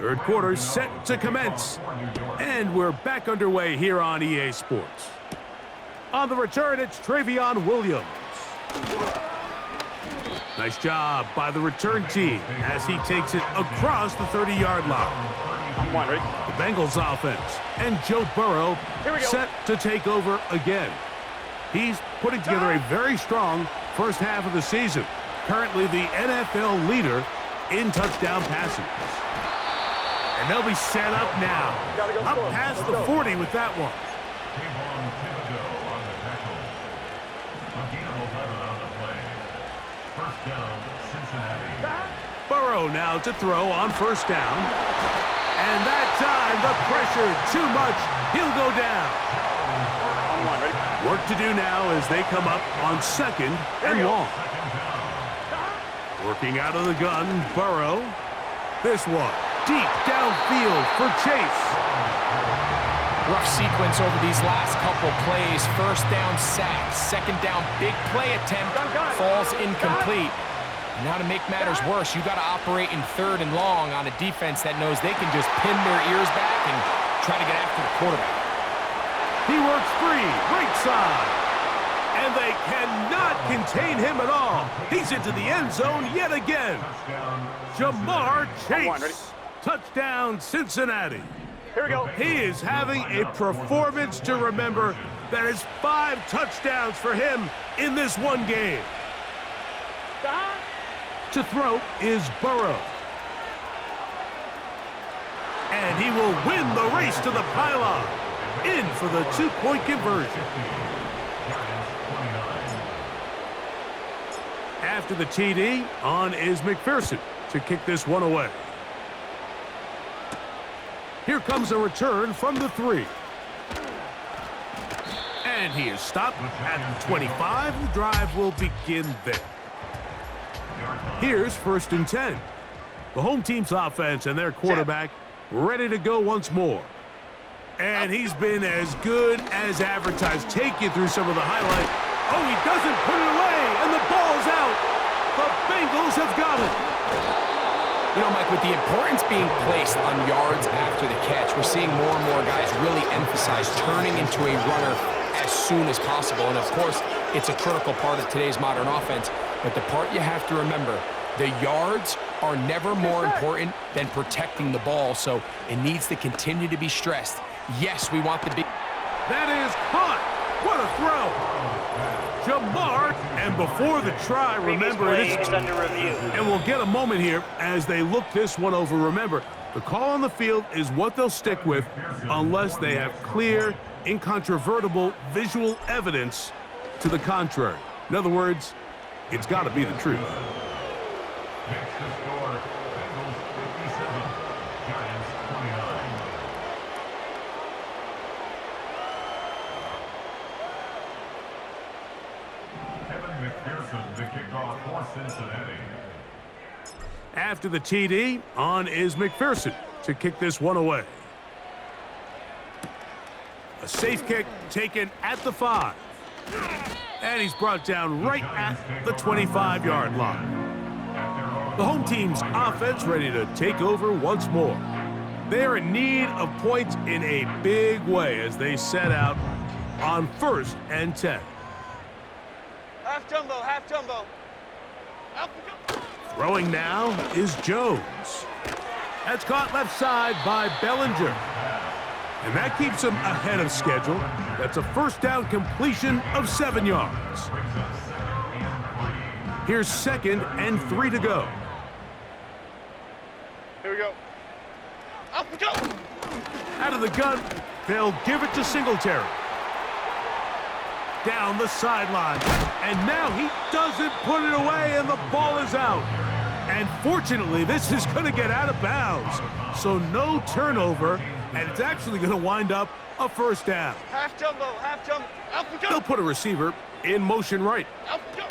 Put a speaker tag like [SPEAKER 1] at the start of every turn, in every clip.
[SPEAKER 1] Third quarter set to commence. And we're back underway here on EA Sports. On the return, it's Travion Williams. Nice job by the return team as he takes it across the 30-yard line. The Bengals offense and Joe Burrow set to take over again. He's putting together a very strong first half of the season. Currently the NFL leader in touchdown passes. And they'll be set up now. Up past the 40 with that one. Burrow now to throw on first down. And that time, the pressure too much. He'll go down. Work to do now as they come up on second and long. Working out of the gun, Burrow. This one, deep downfield for Chase.
[SPEAKER 2] Rough sequence over these last couple plays. First down sack, second down big play attempt, falls incomplete. Now to make matters worse, you got to operate in third and long on a defense that knows they can just pin their ears back and try to get after the quarterback.
[SPEAKER 1] He works free, right side. And they cannot contain him at all. He's into the end zone yet again. Jamar Chase. Touchdown, Cincinnati.
[SPEAKER 3] Here we go.
[SPEAKER 1] He is having a performance to remember. That is 5 touchdowns for him in this one game. To throw is Burrow. And he will win the race to the pylon. In for the 2-point conversion. After the TD, on is McPherson to kick this one away. Here comes a return from the 3. And he is stopped at the 25. The drive will begin there. Here's 1st and 10. The home team's offense and their quarterback ready to go once more. And he's been as good as advertised. Take you through some of the highlights. Oh, he doesn't put it away, and the ball's out. The Bengals have got it.
[SPEAKER 2] You know, Mike, with the importance being placed on yards after the catch, we're seeing more and more guys really emphasize turning into a runner as soon as possible. And, of course, it's a critical part of today's modern offense. But the part you have to remember, the yards are never more important than protecting the ball, so it needs to continue to be stressed. Yes, we want the big...
[SPEAKER 1] That is caught. What a throw. Jamar, and before the try, remember, it's
[SPEAKER 3] under review.
[SPEAKER 1] And we'll get a moment here as they look this one over. Remember, the call on the field is what they'll stick with unless they have clear, incontrovertible visual evidence to the contrary. In other words, it's got to be the truth.
[SPEAKER 4] The kickoff for Cincinnati.
[SPEAKER 1] After the TD, on is McPherson to kick this one away. A safe kick taken at the 5. And he's brought down right at the 25-yard line. The home team's offense ready to take over once more. They are in need of points in a big way as they set out on 1st and 10.
[SPEAKER 3] Half jumbo, half jumbo.
[SPEAKER 1] Throwing now is Jones. That's caught left side by Bellinger. And that keeps him ahead of schedule. That's a 1st down completion of 7 yards. Here's 2nd and 3 to go.
[SPEAKER 3] Here we go. Up we go.
[SPEAKER 1] Out of the gun, they'll give it to Singletary. Down the sideline. And now he doesn't put it away, and the ball is out. And fortunately, this is going to get out of bounds. So no turnover, and it's actually going to wind up a 1st down.
[SPEAKER 3] Half jumbo, half jumbo. Up we go.
[SPEAKER 1] They'll put a receiver in motion right.
[SPEAKER 3] Up we go.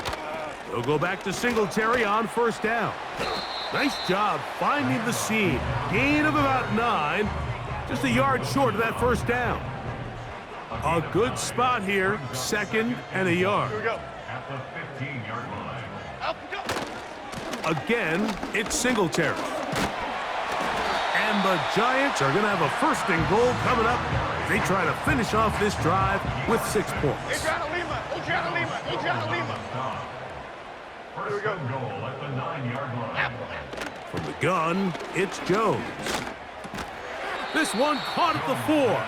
[SPEAKER 1] They'll go back to Singletary on 1st down. Nice job finding the seam. Gain of about 9. Just a yard short of that 1st down. A good spot here. 2nd and a yard.
[SPEAKER 3] Here we go.
[SPEAKER 4] At the 15-yard line.
[SPEAKER 3] Up we go.
[SPEAKER 1] Again, it's Singletary. And the Giants are going to have a first and goal coming up. They try to finish off this drive with 6 points.
[SPEAKER 3] Adriana Lima.
[SPEAKER 4] First and goal at the 9-yard line.
[SPEAKER 1] From the gun, it's Jones. This one caught at the 4.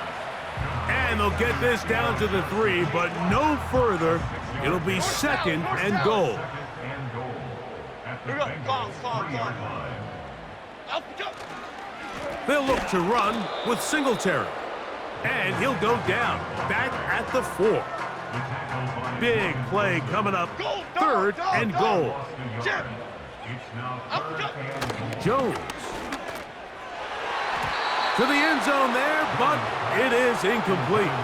[SPEAKER 1] And they'll get this down to the 3, but no further. It'll be second and goal.
[SPEAKER 4] And goal at the
[SPEAKER 3] Here we go.
[SPEAKER 4] Bengals
[SPEAKER 3] Gone.
[SPEAKER 4] 3-yard line.
[SPEAKER 1] They'll look to run with Singletary. And he'll go down, back at the 4. Big play coming up, third and goal.
[SPEAKER 4] It's now third and goal.
[SPEAKER 1] Jones. To the end zone there, but it is incomplete.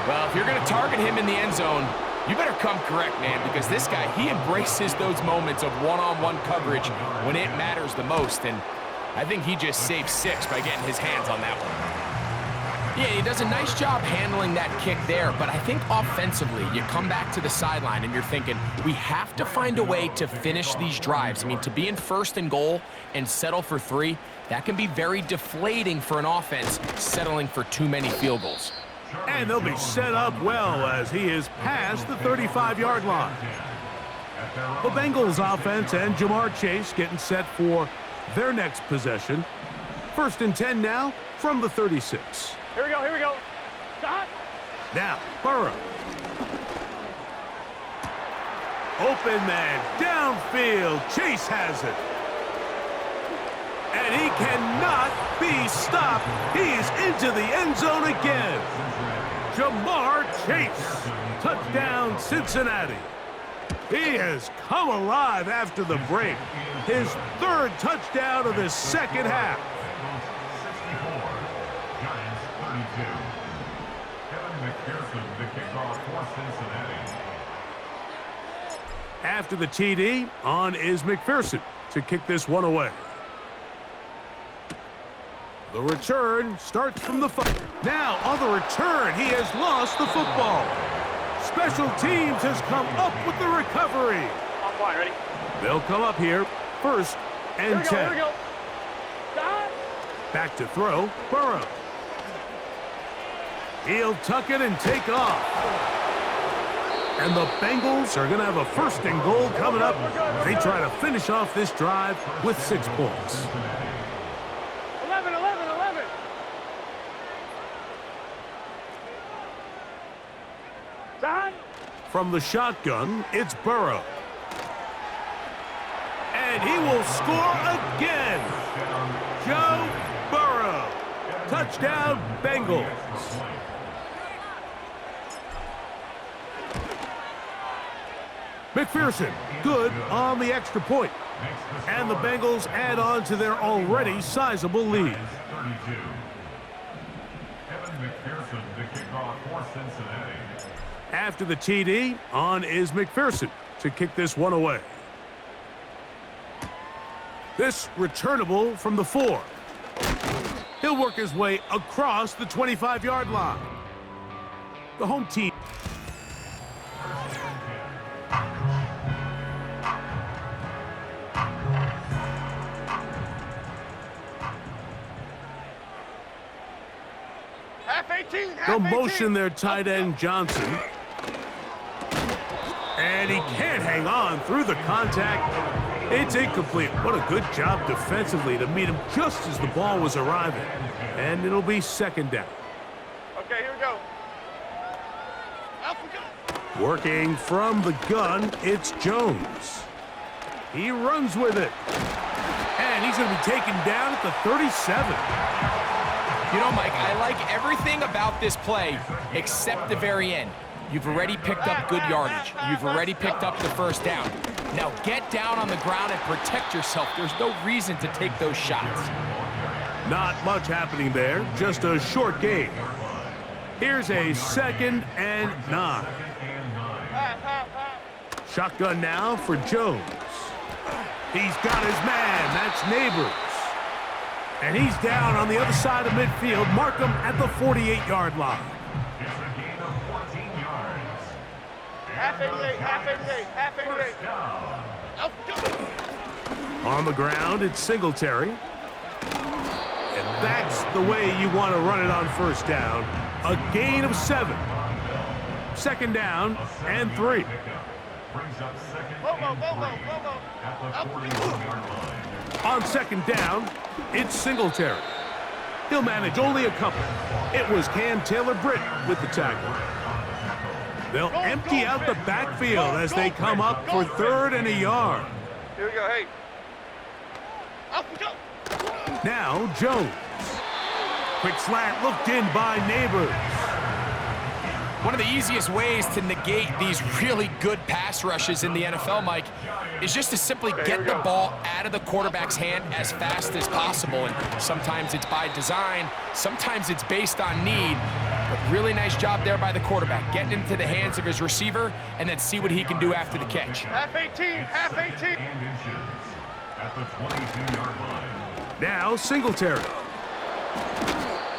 [SPEAKER 2] Well, if you're going to target him in the end zone, you better come correct, man, because this guy, he embraces those moments of one-on-one coverage when it matters the most, and I think he just saved 6 by getting his hands on that one. Yeah, he does a nice job handling that kick there, but I think offensively, you come back to the sideline and you're thinking, we have to find a way to finish these drives. I mean, to be in first and goal and settle for 3, that can be very deflating for an offense settling for too many field goals.
[SPEAKER 1] And they'll be set up well as he is past the 35-yard line. The Bengals offense and Jamar Chase getting set for their next possession. First and 10 now from the 36.
[SPEAKER 3] Here we go. Stop.
[SPEAKER 1] Now, Burrow. Open man, downfield. Chase has it. And he cannot be stopped. He's into the end zone again. Jamar Chase. Touchdown, Cincinnati. He has come alive after the break. His 3rd touchdown of the second half. After the TD, on is McPherson to kick this one away. The return starts from the 5. Now, on the return, he has lost the football. Special teams has come up with the recovery.
[SPEAKER 3] I'm fine, ready?
[SPEAKER 1] They'll come up here, first and 10.
[SPEAKER 3] Here we go. Stop.
[SPEAKER 1] Back to throw, Burrow. He'll tuck it and take off. And the Bengals are going to have a first and goal coming up. They try to finish off this drive with 6 points.
[SPEAKER 3] 11. Don.
[SPEAKER 1] From the shotgun, it's Burrow. And he will score again. Joe Burrow. Touchdown, Bengals. McPherson, good on the extra point. And the Bengals add on to their already sizable lead. After the TD, on is McPherson to kick this one away. This returnable from the 4. He'll work his way across the 25-yard line. The home team. They'll motion their tight end Johnson. And he can't hang on through the contact. It's incomplete. What a good job defensively to meet him just as the ball was arriving. And it'll be second down.
[SPEAKER 3] Okay, here we go.
[SPEAKER 1] Working from the gun, it's Jones. He runs with it. And he's going to be taken down at the 37.
[SPEAKER 2] You know, Mike, I like everything about this play except the very end. You've already picked up good yardage. You've already picked up the first down. Now get down on the ground and protect yourself. There's no reason to take those shots.
[SPEAKER 1] Not much happening there, just a short game. Here's a 2nd and 9. Shotgun now for Jones. He's got his man, that's Neighbors. And he's down on the other side of midfield. Mark him at the 48-yard line.
[SPEAKER 4] It's a gain of 14 yards.
[SPEAKER 3] Half 88.
[SPEAKER 1] On the ground, it's Singletary. that's the way you want to run it on first down. A gain of 7. Second down and 3.
[SPEAKER 4] Brings up second and 3 at the 41-yard line.
[SPEAKER 1] On second down, it's Singletary. He'll manage only a couple. It was Cam Taylor-Britt with the tackle. They'll empty out the backfield as they come up for 3rd and a yard.
[SPEAKER 3] Here we go, hey. Up we go.
[SPEAKER 1] Now Jones. Quick slant looked in by Neighbors.
[SPEAKER 2] One of the easiest ways to negate these really good pass rushes in the NFL, Mike, is just to simply get the ball out of the quarterback's hand as fast as possible. And sometimes it's by design, sometimes it's based on need. But really nice job there by the quarterback, getting into the hands of his receiver and then see what he can do after the catch.
[SPEAKER 3] Half 18, half 18.
[SPEAKER 4] And inches at the 22-yard line.
[SPEAKER 1] Now Singletary.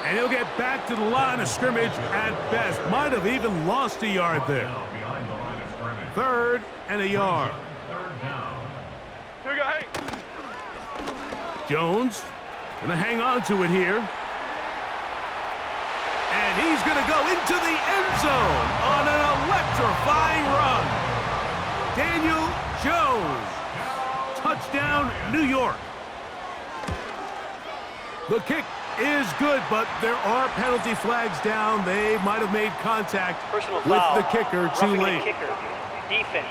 [SPEAKER 1] And he'll get back to the line of scrimmage at best. Might have even lost a yard there.
[SPEAKER 4] Now behind the line of scrimmage.
[SPEAKER 1] 3rd and a yard.
[SPEAKER 4] 3rd down.
[SPEAKER 3] Here we go, hey.
[SPEAKER 1] Jones gonna hang on to it here. And he's gonna go into the end zone on an electrifying run. Daniel Jones. Touchdown, New York. The kick is good, but there are penalty flags down. They might have made contact
[SPEAKER 5] Personal
[SPEAKER 1] with
[SPEAKER 5] foul.
[SPEAKER 1] the kicker too
[SPEAKER 5] Roughing the
[SPEAKER 1] late.
[SPEAKER 5] kicker. Defense.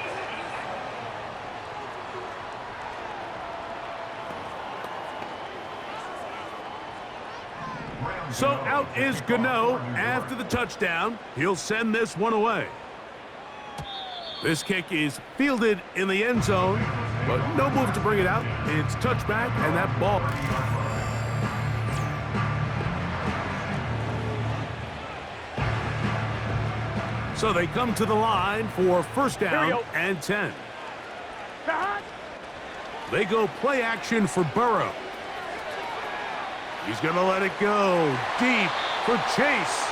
[SPEAKER 1] So out is Gano after the touchdown. He'll send this one away. This kick is fielded in the end zone, but no move to bring it out. It's touchback, and that ball. So they come to the line for first down and 10. They go play action for Burrow. He's going to let it go deep for Chase.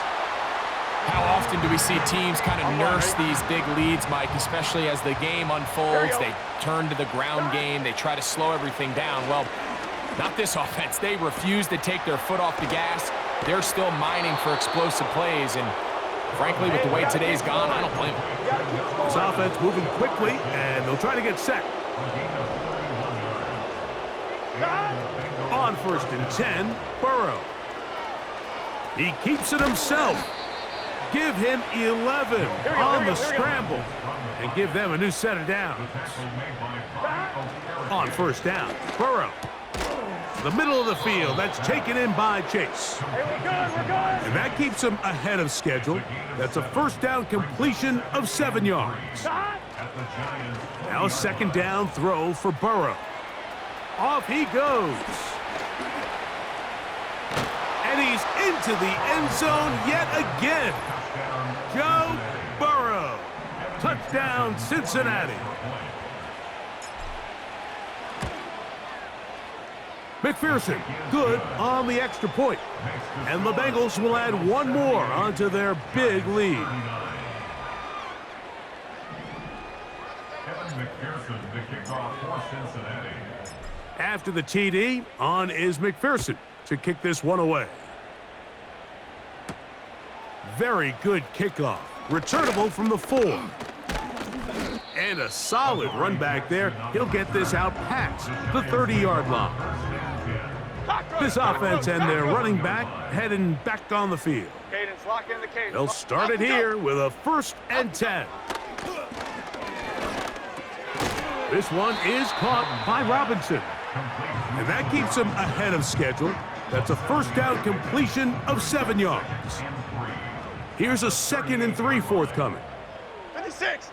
[SPEAKER 2] How often do we see teams kind of nurse these big leads, Mike, especially as the game unfolds? They turn to the ground game. They try to slow everything down. Well, not this offense. They refuse to take their foot off the gas. They're still mining for explosive plays, and frankly, with the way today's gone, I don't blame them.
[SPEAKER 1] This offense moving quickly, and they'll try to get set. On 1st and 10, Burrow. He keeps it himself. Give him 11 on the scramble and give them a new set of downs. On 1st down, Burrow. The middle of the field, that's taken in by Chase.
[SPEAKER 3] Hey, we're good.
[SPEAKER 1] And that keeps him ahead of schedule. That's a first down completion of 7 yards. Now a second down throw for Burrow. Off he goes. And he's into the end zone yet again. Joe Burrow. Touchdown, Cincinnati. McPherson, good on the extra point. And the Bengals will add one more onto their big lead.
[SPEAKER 4] McPherson, the kickoff for Cincinnati.
[SPEAKER 1] After the TD, on is McPherson to kick this one away. Very good kickoff. Returnable from the 4. And a solid run back there. He'll get this out past the 30-yard line. This offense and their running back heading back on the field.
[SPEAKER 3] Cadence, lock in the cadence.
[SPEAKER 1] They'll start it here with a 1st and 10. This one is caught by Robinson. And that keeps him ahead of schedule. That's a first down completion of 7 yards. Here's a 2nd and 3 forthcoming.
[SPEAKER 3] 56.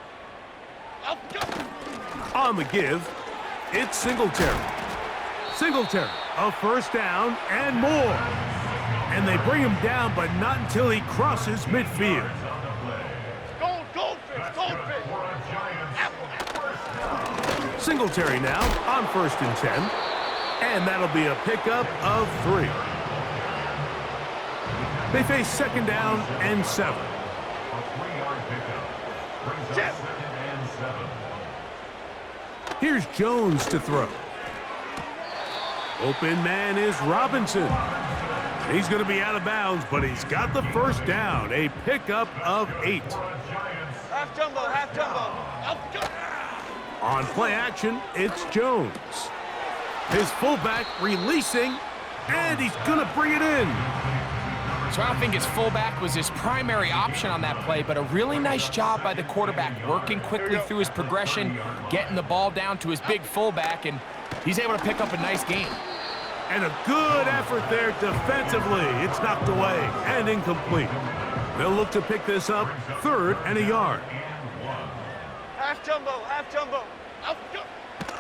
[SPEAKER 1] On the give, it's Singletary. Singletary, a first down and more. And they bring him down, but not until he crosses midfield.
[SPEAKER 3] Goldfish.
[SPEAKER 1] Singletary now on 1st and 10. And that'll be a pickup of 3. They face 2nd down and 7.
[SPEAKER 4] A 3-yard pickup. Brings up 2nd and 7.
[SPEAKER 1] Here's Jones to throw. Open man is Robinson. He's going to be out of bounds, but he's got the first down. A pickup of 8.
[SPEAKER 3] Half jumbo, half jumbo.
[SPEAKER 1] On play action, it's Jones. His fullback releasing, and he's going to bring it in.
[SPEAKER 2] So I don't think his fullback was his primary option on that play, but a really nice job by the quarterback, working quickly through his progression, getting the ball down to his big fullback, and he's able to pick up a nice gain.
[SPEAKER 1] And a good effort there defensively. It's knocked away and incomplete. They'll look to pick this up 3rd and a yard.
[SPEAKER 3] Half jumbo, half jumbo.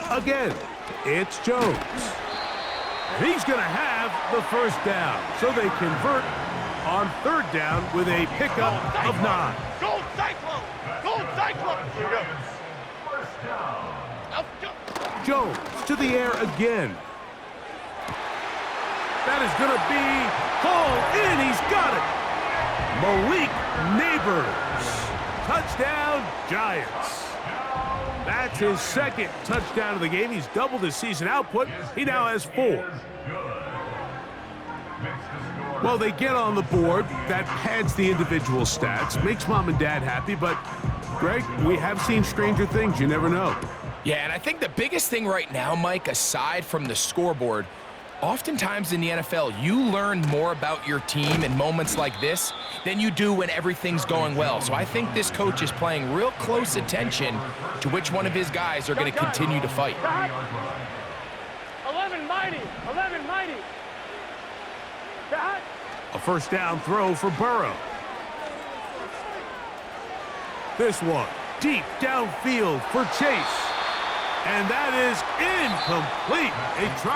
[SPEAKER 1] Again, it's Jones. He's going to have the first down, so they convert on 3rd down with a pickup of 9.
[SPEAKER 3] Gold Cyclone! Gold Cyclone! Here we go.
[SPEAKER 4] First down.
[SPEAKER 1] Jones to the air again. That is going to be hauled in. He's got it. Malik Neighbors. Touchdown, Giants. That's his 2nd touchdown of the game. He's doubled his season output. He now has 4. Well, they get on the board. That pads the individual stats, makes mom and dad happy. But, Greg, we have seen stranger things. You never know.
[SPEAKER 2] Yeah, and I think the biggest thing right now, Mike, aside from the scoreboard, oftentimes in the NFL, you learn more about your team in moments like this than you do when everything's going well. So I think this coach is paying real close attention to which one of his guys are going to continue to fight.
[SPEAKER 3] 11 mighty, 11 mighty.
[SPEAKER 1] A first down throw for Burrow. This one deep downfield for Chase. And that is incomplete. A try